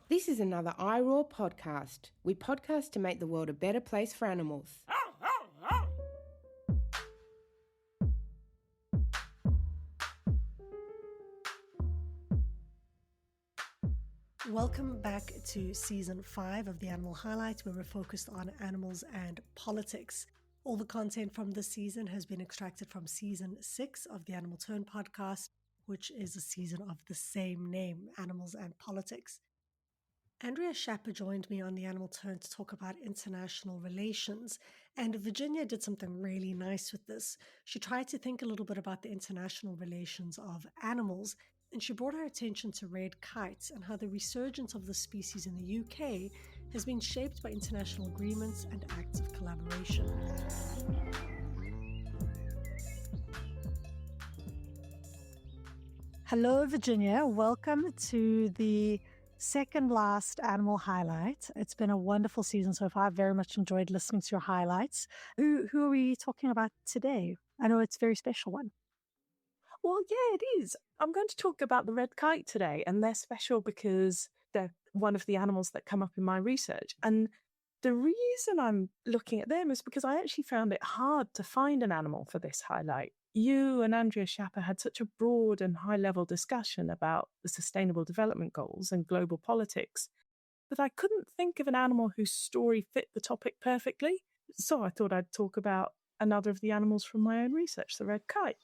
This is another iRaw podcast. We podcast to make the world a better place for animals. Welcome back to Season 5 of the Animal Highlights, where we're focused on animals and politics. All the content from this season has been extracted from Season 6 of the Animal Turn podcast, which is a season of the same name, Animals and Politics. Andrea Schapper joined me on the Animal Turn to talk about international relations, and Virginia did something really nice with this. She tried to think a little bit about the international relations of animals, and she brought our attention to red kites and how the resurgence of the species in the UK has been shaped by international agreements and acts of collaboration. Hello, Virginia. Welcome to the second last Animal Highlight. It's been a wonderful season so far. I've very much enjoyed listening to your highlights. Who are we talking about today? I know it's a very special one. Well, yeah, it is. I'm going to talk about the red kite today, and they're special because they're one of the animals that come up in my research. And the reason I'm looking at them is because I actually found it hard to find an animal for this highlight. You and Andrea Schapper had such a broad and high-level discussion about the Sustainable Development Goals and global politics that I couldn't think of an animal whose story fit the topic perfectly. So I thought I'd talk about another of the animals from my own research, the red kite.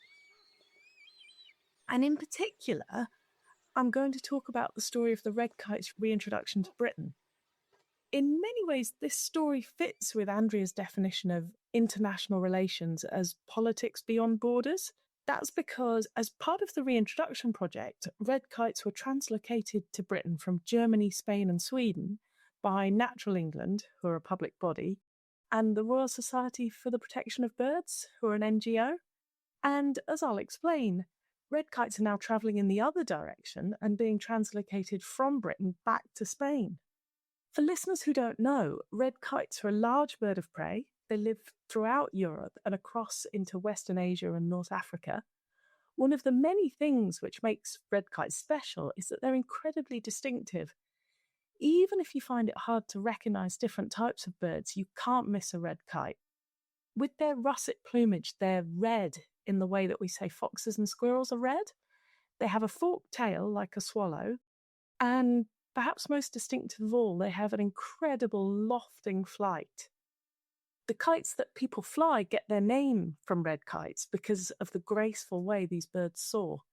And in particular, I'm going to talk about the story of the red kite's reintroduction to Britain. In many ways, this story fits with Andrea's definition of international relations as politics beyond borders. That's because, as part of the reintroduction project, red kites were translocated to Britain from Germany, Spain, and Sweden by Natural England, who are a public body, and the Royal Society for the Protection of Birds, who are an NGO. And as I'll explain, red kites are now travelling in the other direction and being translocated from Britain back to Spain. For listeners who don't know, red kites are a large bird of prey. They live throughout Europe and across into Western Asia and North Africa. One of the many things which makes red kites special is that they're incredibly distinctive. Even if you find it hard to recognise different types of birds, you can't miss a red kite. With their russet plumage, they're red in the way that we say foxes and squirrels are red. They have a forked tail like a swallow, and perhaps most distinctive of all, they have an incredible lofting flight. The kites that people fly get their name from red kites because of the graceful way these birds soar.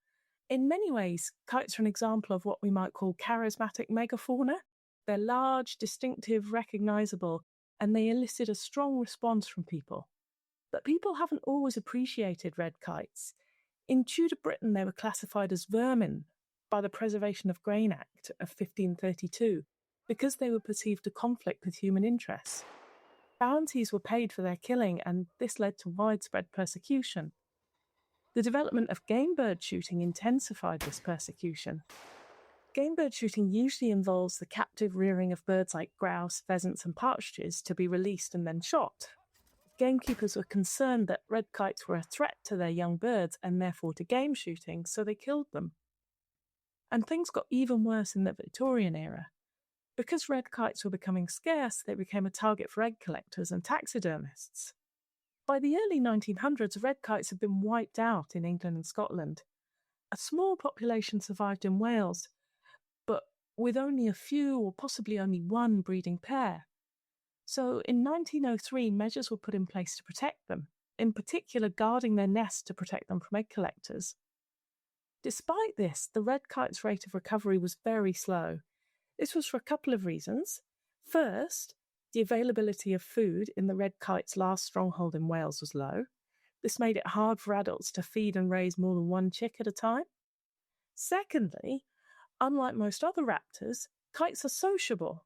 In many ways, kites are an example of what we might call charismatic megafauna. They're large, distinctive, recognisable, and they elicit a strong response from people. But people haven't always appreciated red kites. In Tudor Britain, they were classified as vermin by the Preservation of Grain Act of 1532 because they were perceived to conflict with human interests. Bounties were paid for their killing, and this led to widespread persecution. The development of game bird shooting intensified this persecution. Game bird shooting usually involves the captive rearing of birds like grouse, pheasants, and partridges to be released and then shot. Gamekeepers were concerned that red kites were a threat to their young birds and therefore to game shooting, so they killed them. And things got even worse in the Victorian era. Because red kites were becoming scarce, they became a target for egg collectors and taxidermists. By the early 1900s, red kites had been wiped out in England and Scotland. A small population survived in Wales, but with only a few or possibly only one breeding pair. So in 1903, measures were put in place to protect them, in particular guarding their nests to protect them from egg collectors. Despite this, the red kite's rate of recovery was very slow. This was for a couple of reasons. First, the availability of food in the red kite's last stronghold in Wales was low. This made it hard for adults to feed and raise more than one chick at a time. Secondly, unlike most other raptors, kites are sociable.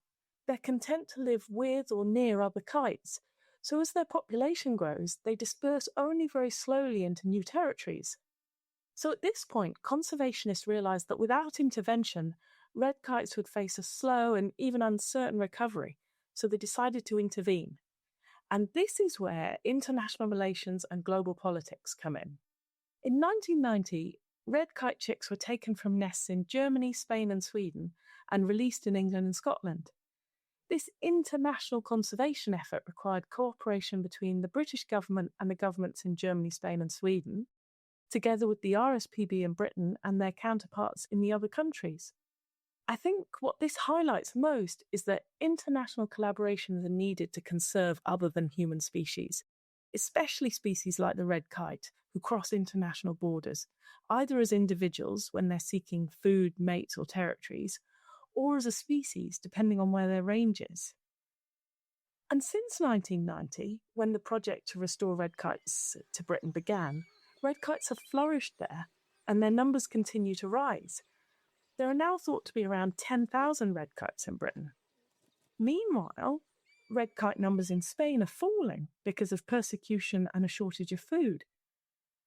They're content to live with or near other kites, so as their population grows, they disperse only very slowly into new territories. So at this point, conservationists realised that without intervention, red kites would face a slow and even uncertain recovery, so they decided to intervene. And this is where international relations and global politics come in. In 1990, red kite chicks were taken from nests in Germany, Spain, and Sweden and released in England and Scotland. This international conservation effort required cooperation between the British government and the governments in Germany, Spain, and Sweden, together with the RSPB in Britain and their counterparts in the other countries. I think what this highlights most is that international collaborations are needed to conserve other than human species, especially species like the red kite, who cross international borders, either as individuals when they're seeking food, mates, or territories, or as a species, depending on where their range is. And since 1990, when the project to restore red kites to Britain began, red kites have flourished there, and their numbers continue to rise. There are now thought to be around 10,000 red kites in Britain. Meanwhile, red kite numbers in Spain are falling because of persecution and a shortage of food.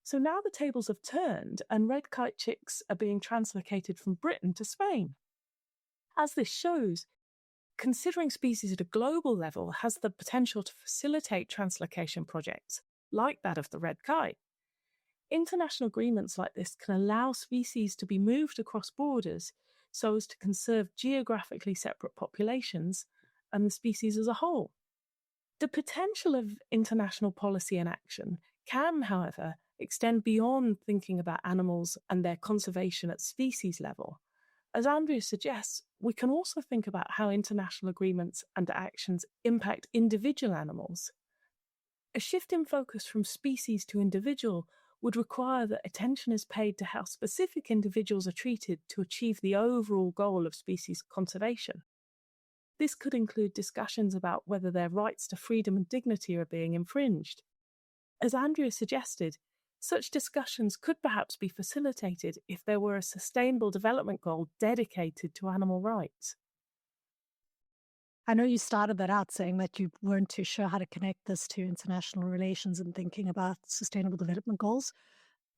So now the tables have turned, and red kite chicks are being translocated from Britain to Spain. As this shows, considering species at a global level has the potential to facilitate translocation projects, like that of the red kite. International agreements like this can allow species to be moved across borders so as to conserve geographically separate populations and the species as a whole. The potential of international policy and action can, however, extend beyond thinking about animals and their conservation at species level. As Andrea suggests, we can also think about how international agreements and actions impact individual animals. A shift in focus from species to individual would require that attention is paid to how specific individuals are treated to achieve the overall goal of species conservation. This could include discussions about whether their rights to freedom and dignity are being infringed. As Andrea suggested, such discussions could perhaps be facilitated if there were a sustainable development goal dedicated to animal rights. I know you started that out saying that you weren't too sure how to connect this to international relations and thinking about sustainable development goals.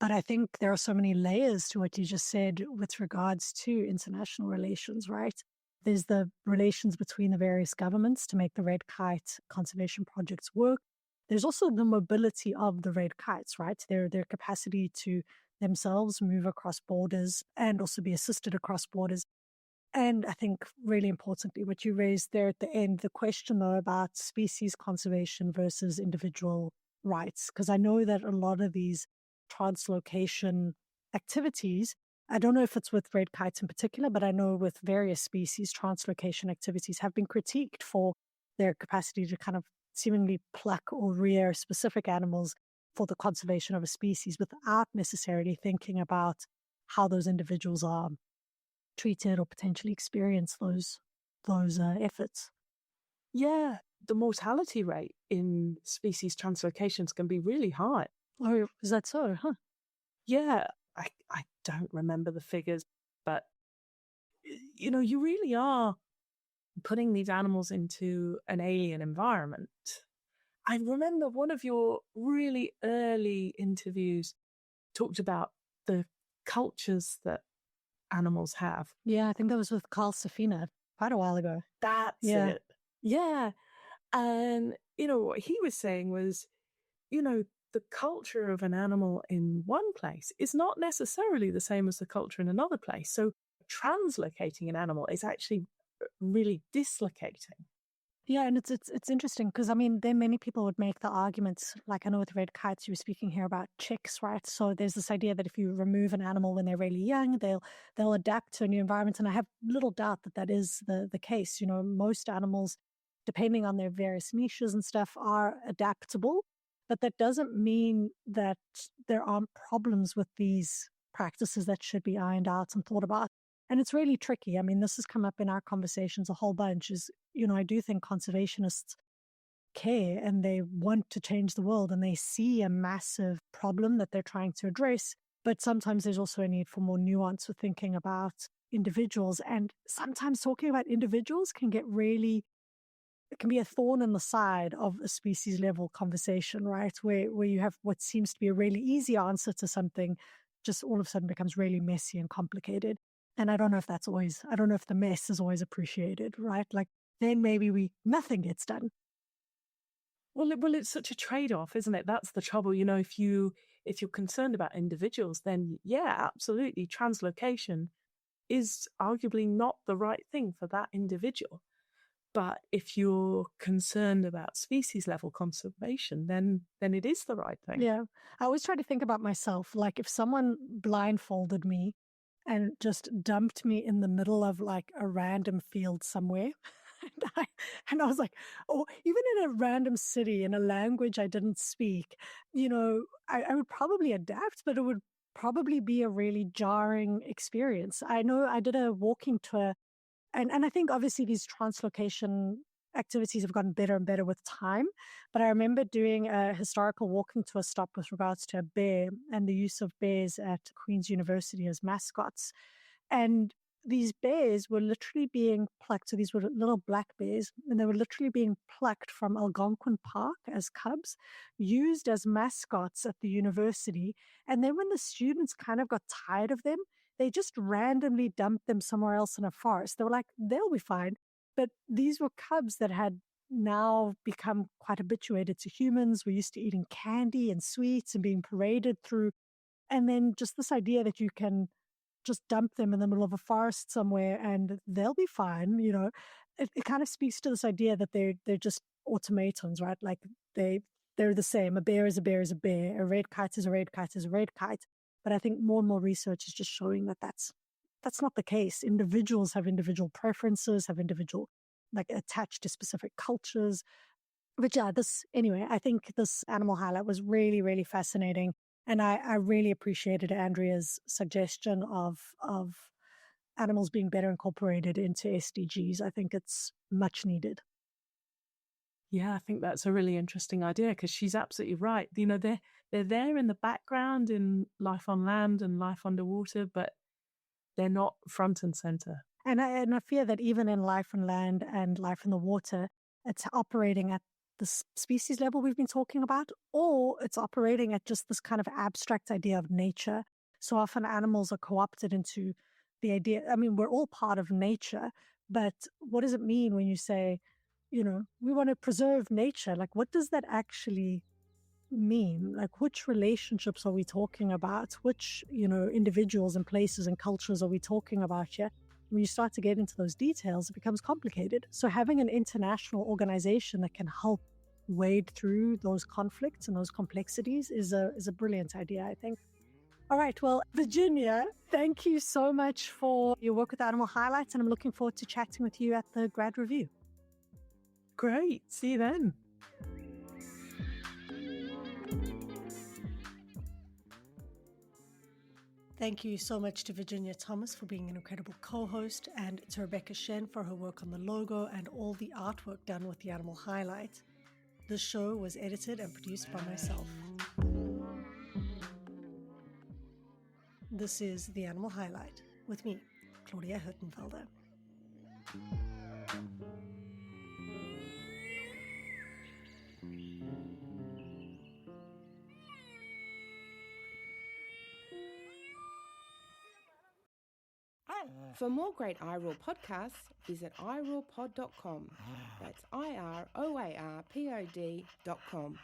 But I think there are so many layers to what you just said with regards to international relations, right? There's the relations between the various governments to make the red kite conservation projects work. There's also the mobility of the red kites, right? Their capacity to themselves move across borders and also be assisted across borders. And I think really importantly, what you raised there at the end, the question though about species conservation versus individual rights, because I know that a lot of these translocation activities, I don't know if it's with red kites in particular, but I know with various species, translocation activities have been critiqued for their capacity to kind of seemingly pluck or rear specific animals for the conservation of a species without necessarily thinking about how those individuals are treated or potentially experience those efforts. Yeah, the mortality rate in species translocations can be really high. Oh, is that so? Huh? Yeah, I don't remember the figures, but you really are putting these animals into an alien environment. I remember one of your really early interviews talked about the cultures that animals have. Yeah, I think that was with Carl Safina quite a while ago. That's it. Yeah. And, what he was saying was, the culture of an animal in one place is not necessarily the same as the culture in another place. So translocating an animal is actually really dislocating. Yeah, and it's interesting because, I mean, then many people would make the arguments, like I know with red kites, you were speaking here about chicks, right? So there's this idea that if you remove an animal when they're really young, they'll adapt to a new environment. And I have little doubt that that is the case. Most animals, depending on their various niches and stuff, are adaptable. But that doesn't mean that there aren't problems with these practices that should be ironed out and thought about. And it's really tricky. I mean, this has come up in our conversations a whole bunch is, I do think conservationists care and they want to change the world and they see a massive problem that they're trying to address. But sometimes there's also a need for more nuance with thinking about individuals. And sometimes talking about individuals it can be a thorn in the side of a species level conversation, right? Where you have what seems to be a really easy answer to something just all of a sudden becomes really messy and complicated. And I don't know if the mess is always appreciated, right? Like then maybe nothing gets done. Well, it's such a trade-off, isn't it? That's the trouble. If you're concerned about individuals, then yeah, absolutely, translocation is arguably not the right thing for that individual. But if you're concerned about species level conservation, then it is the right thing. Yeah. I always try to think about myself, like if someone blindfolded me and just dumped me in the middle of like a random field somewhere. And I was like, or even in a random city in a language I didn't speak, I would probably adapt, but it would probably be a really jarring experience. I know I did a walking tour, and I think obviously these translocation activities have gotten better and better with time. But I remember doing a historical walking tour stop with regards to a bear and the use of bears at Queen's University as mascots. And these bears were literally being plucked. So these were little black bears, and they were literally being plucked from Algonquin Park as cubs, used as mascots at the university. And then when the students kind of got tired of them, they just randomly dumped them somewhere else in a forest. They were like, they'll be fine. But these were cubs that had now become quite habituated to humans. We're used to eating candy and sweets and being paraded through. And then just this idea that you can just dump them in the middle of a forest somewhere and they'll be fine. It kind of speaks to this idea that they're just automatons, right? Like they're the same. A bear is a bear is a bear. A red kite is a red kite is a red kite. But I think more and more research is just showing that that's not the case. Individuals have individual preferences, have individual, like, attached to specific cultures. But yeah, I think this animal highlight was really, really fascinating. And I really appreciated Andrea's suggestion of animals being better incorporated into SDGs. I think it's much needed. Yeah, I think that's a really interesting idea because she's absolutely right. They're there in the background in life on land and life underwater, but they're not front and center. And I fear that even in life on land and life in the water, it's operating at the species level we've been talking about, or it's operating at just this kind of abstract idea of nature. So often animals are co-opted into the idea. I mean, we're all part of nature, but what does it mean when you say, we want to preserve nature? Like, what does that actually mean? Like, which relationships are we talking about? Which, individuals and places and cultures are we talking about here? When you start to get into those details, it becomes complicated. So having an international organization that can help wade through those conflicts and those complexities is a brilliant idea, I think. All right. Well, Virginia, thank you so much for your work with Animal Highlights, and I'm looking forward to chatting with you at the grad review. Great. See you then. Thank you so much to Virginia Thomas for being an incredible co-host, and to Rebecca Shen for her work on the logo and all the artwork done with the Animal Highlight. This show was edited and produced by myself. This is The Animal Highlight with me, Claudia Hirtenfelder. For more great iRaw podcasts, visit irawpod.com. That's IROARPOD.com.